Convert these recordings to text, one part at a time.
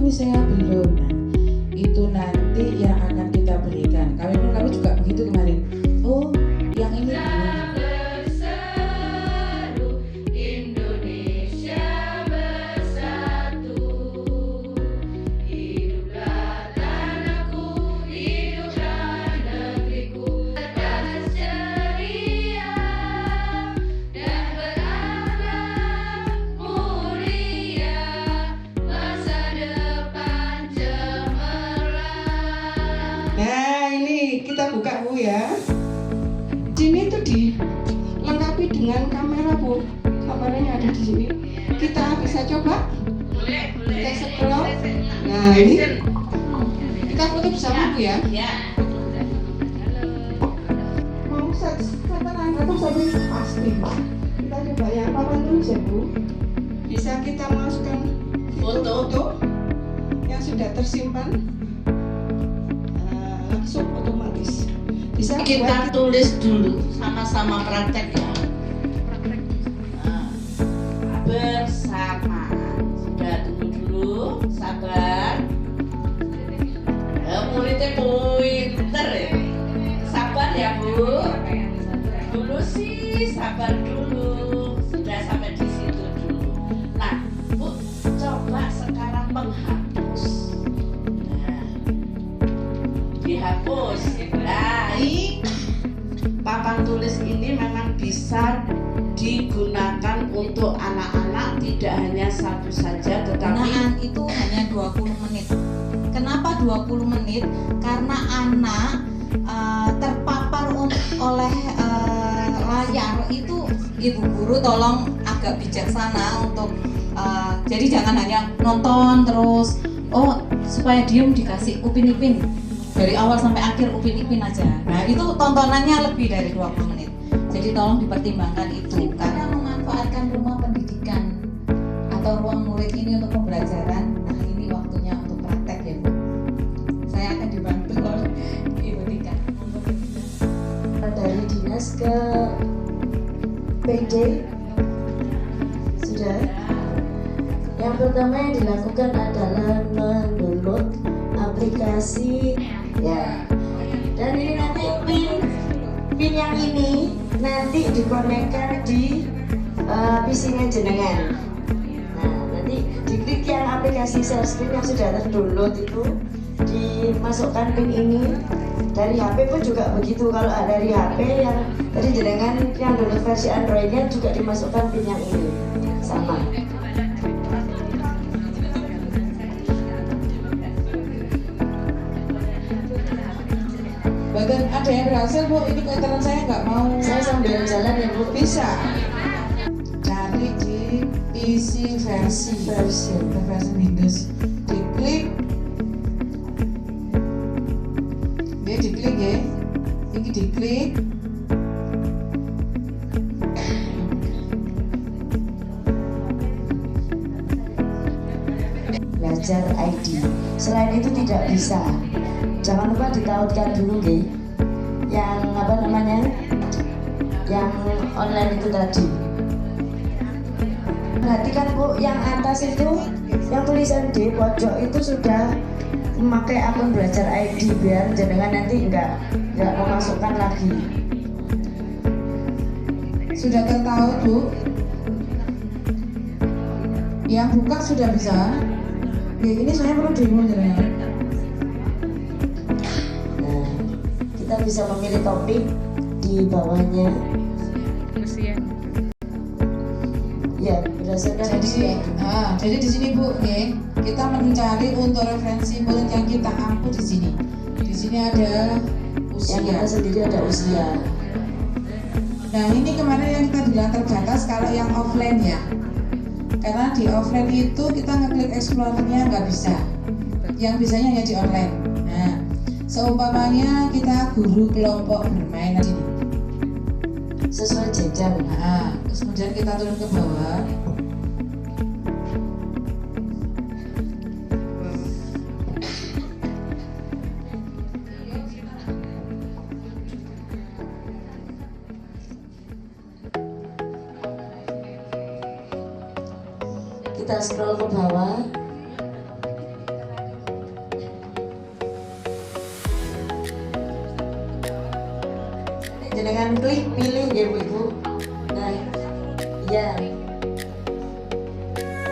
nih saya belum. Nah, itu nanti yang akan kita berikan. Kami juga begitu kemarin. Oh, yang ini belum. Nah, ini kita buka Bu ya. Sini tuh dilengkapi dengan kamera Bu. Kameranya ada di sini. Kita bisa coba. Kita scroll. Nah, ini kita foto bersama Bu ya. Mau setelan atau sampai pasti. Kita coba yang papan tulis ya Bu. Bisa kita masukkan foto yang sudah tersimpan. Langsung otomatis bisa kita tulis dulu sama-sama praktek ya. Bersama sudah tunggu dulu, sabar. Muridnya pinter ya, sabar ya Bu. Dulu sih sabar dulu, sudah sampai di situ dulu. Nah Bu, coba sekarang menghapus. Dihapus. Nah, ini papan tulis ini memang bisa digunakan untuk anak-anak, tidak hanya satu saja tetapi penggunaan itu hanya 20 menit. Kenapa 20 menit? Karena anak terpapar oleh layar itu ibu guru tolong agak bijaksana untuk jadi jangan hanya nonton terus supaya diem dikasih upin-ipin dari awal sampai akhir upin-ipin aja. Nah itu tontonannya lebih dari 20 menit. Jadi tolong dipertimbangkan itu karena memanfaatkan rumah pendidikan atau ruang murid ini untuk pembelajaran. Nah ini waktunya untuk praktek ya Bu. Saya akan dibantu oleh Ibu Tika. Dari dinas ke PD sudah. Yang pertama yang dilakukan adalah mendownload aplikasi ya, dan ini nanti pin yang ini nanti dikonekkan di PC-nya jenengan. Nah nanti diklik yang aplikasi Salesforce yang sudah terdownload itu, dimasukkan pin ini. Dari HP pun juga begitu, kalau dari HP yang tadi jenengan yang download versi Androidnya juga dimasukkan pin yang ini sama. Bahkan ada yang berhasil Bu, ini keterangan saya nggak mau. Saya sambil jalan ya Bu. Bisa cari di PC versi Windows, diklik ya, ini diklik belajar ID. Selain itu tidak bisa. Jangan lupa ditautkan dulu nggih. Yang yang online itu tadi. Perhatikan Bu, yang atas itu yang tulisan di pojok itu sudah memakai akun belajar ID, biar jenengan nanti enggak memasukkan lagi. sudah tertahu Bu. Yang buka sudah bisa. Ya, ini saya perlu demo ya. Kita bisa memilih topik di bawahnya. Ya, berdasarkan jadi di sini Bu, kita mencari untuk referensi murid yang kita ampu di sini. Di sini ada usia. Yang kita sendiri ada usia. Nah ini kemarin yang kita bilang terbatas kalau yang offline ya. Karena di offline itu kita ngeklik explore-nya nggak bisa. Yang bisanya hanya di online. Nah, seumpamanya kita guru kelompok bermain di sini. Sesuai jenjang. Nah, terus kemudian kita turun ke bawah. Kita scroll ke bawah. jenengan klik pilih ya Bu. Nah, iya.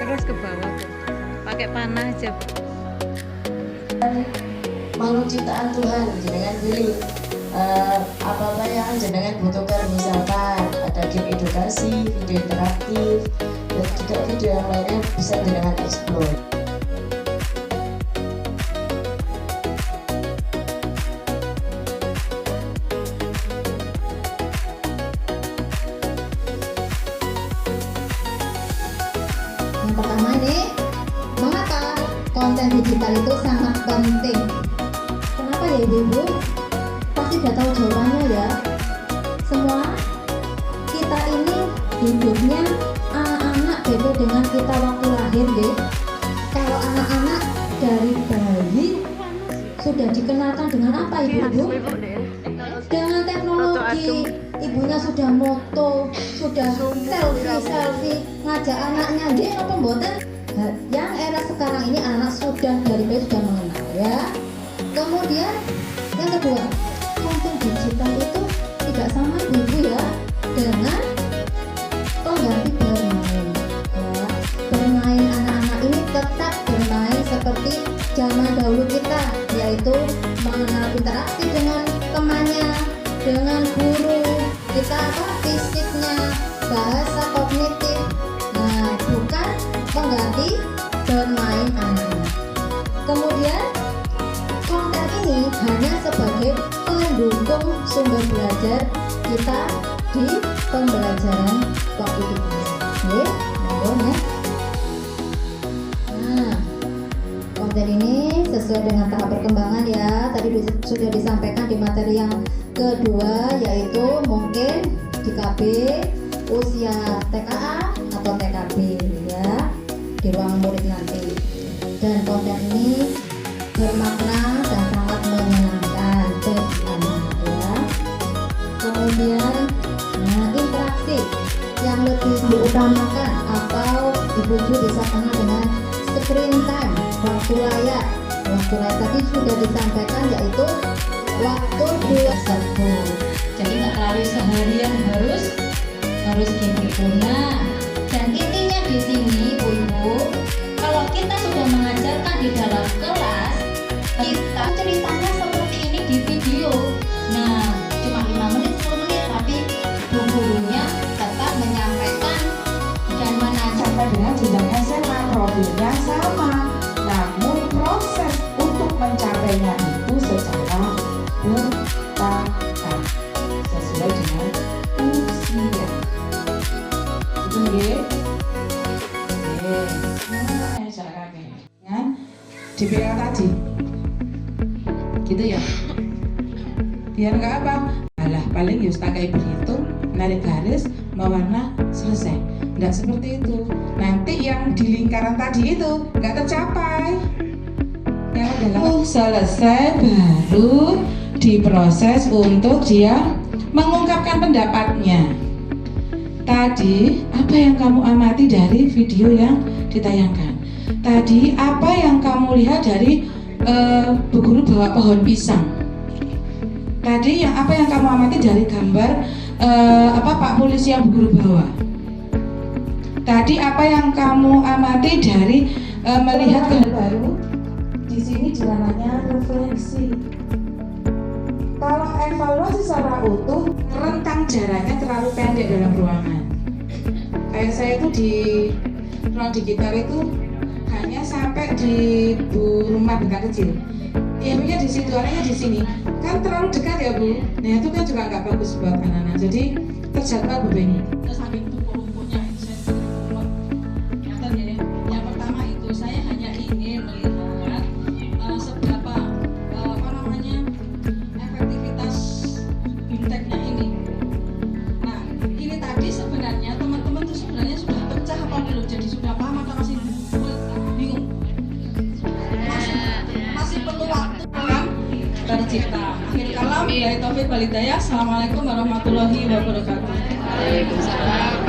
Terus ke bawah Bu. Pakai panah aja Bu. Makhluk ciptaan Tuhan jenengan pilih apa-apa yang jenengan butuhkan, misalkan ada game edukasi, video interaktif, dan juga video yang lainnya bisa jenengan explore. Yang pertama ini, mengapa konten digital itu sangat penting? Kenapa ya Ibu? Pasti udah tahu jawabannya ya. Semua kita ini hidupnya anak-anak beda dengan kita waktu lahir deh. Kalau anak-anak dari bayi sudah dikenalkan dengan apa Ibu? Dengan teknologi. Ibunya sudah moto, sudah selfie, ngajak anaknya dia apa mboten? Yang era sekarang ini anak sudah dari bayi sudah mengenal ya. Kemudian yang kedua, konten digital itu tidak sama Ibu ya dengan pengganti bermain ya. Bermain anak-anak ini tetap bermain seperti zaman dahulu kita, yaitu mengenal interaksi dengan temannya, dengan guru kita, fisiknya, bahasa kognitif. Nah, bukan pengganti bermain anak. Kemudian konten ini hanya sebagai pendukung sumber belajar kita di pembelajaran waktu kita. Oke, ya. Nah, konten ini sesuai dengan tahap perkembangan ya. Tadi sudah disampaikan di materi yang kedua, yaitu mungkin di KB usia TKA atau TKB ya, di ruang murid nanti. Dan konten ini bermakna dan sangat menyenangkan bagi anak ya. Kemudian interaksi yang lebih diutamakan atau Ibu-ibu bisa kenal dengan screen time, waktu layar. Waktu layar tadi sudah disampaikan, yaitu waktu 21. Jadi nggak terlalu seharian harus gitu. Nah, dan intinya di sini Ibu, kalau kita sudah mengajarkan di dalam kelas, kita ceritanya seperti ini di video. Nah, cuma 5 menit, 10 menit, tapi gurunya tetap menyampaikan dan Sampai dengan jenjang SMA profilnya sama, namun proses untuk mencapainya itu secara bertahap sesuai dengan usia. Itu nggih. Dengan DPL tadi, gitu ya. Biar nggak apa, alah paling ya pakai berhitung, narik garis, mewarna, selesai. Nggak seperti itu. Nanti yang di lingkaran tadi itu nggak tercapai. Yang adalah selesai baru diproses untuk dia mengungkapkan pendapatnya. Tadi apa yang kamu amati dari video yang ditayangkan? Tadi apa yang kamu lihat dari Bu Guru bawa pohon pisang? Tadi apa yang kamu amati dari gambar Pak Polisi yang Bu Guru bawa? Tadi apa yang kamu amati dari melihat baru? Di sini jalanannya refleksi. Kalau evaluasi secara utuh, rentang jaraknya terlalu pendek dalam ruangan. Kayak saya itu di ruang digital itu hanya sampai di rumah bintang kecil. Ya punya di situ, arahnya di sini. Kan terlalu dekat ya Bu. Nah itu kan juga nggak bagus buat anak-anak. Jadi terjadwal begini. Saking tumpuk-tumpuknya saya keluar. Yang pertama itu saya hanya ingin melihat seberapa efektivitas bimteknya ini. Nah, ini tadi sebenarnya teman-teman itu sebenarnya sudah pecah apa belum? Jadi sudah paham atau masih bingung? Masih perlu waktu kan tercipta. Akhir kalam, billahi taufik wal hidayah. Assalamualaikum warahmatullahi wabarakatuh. Waalaikumsalam.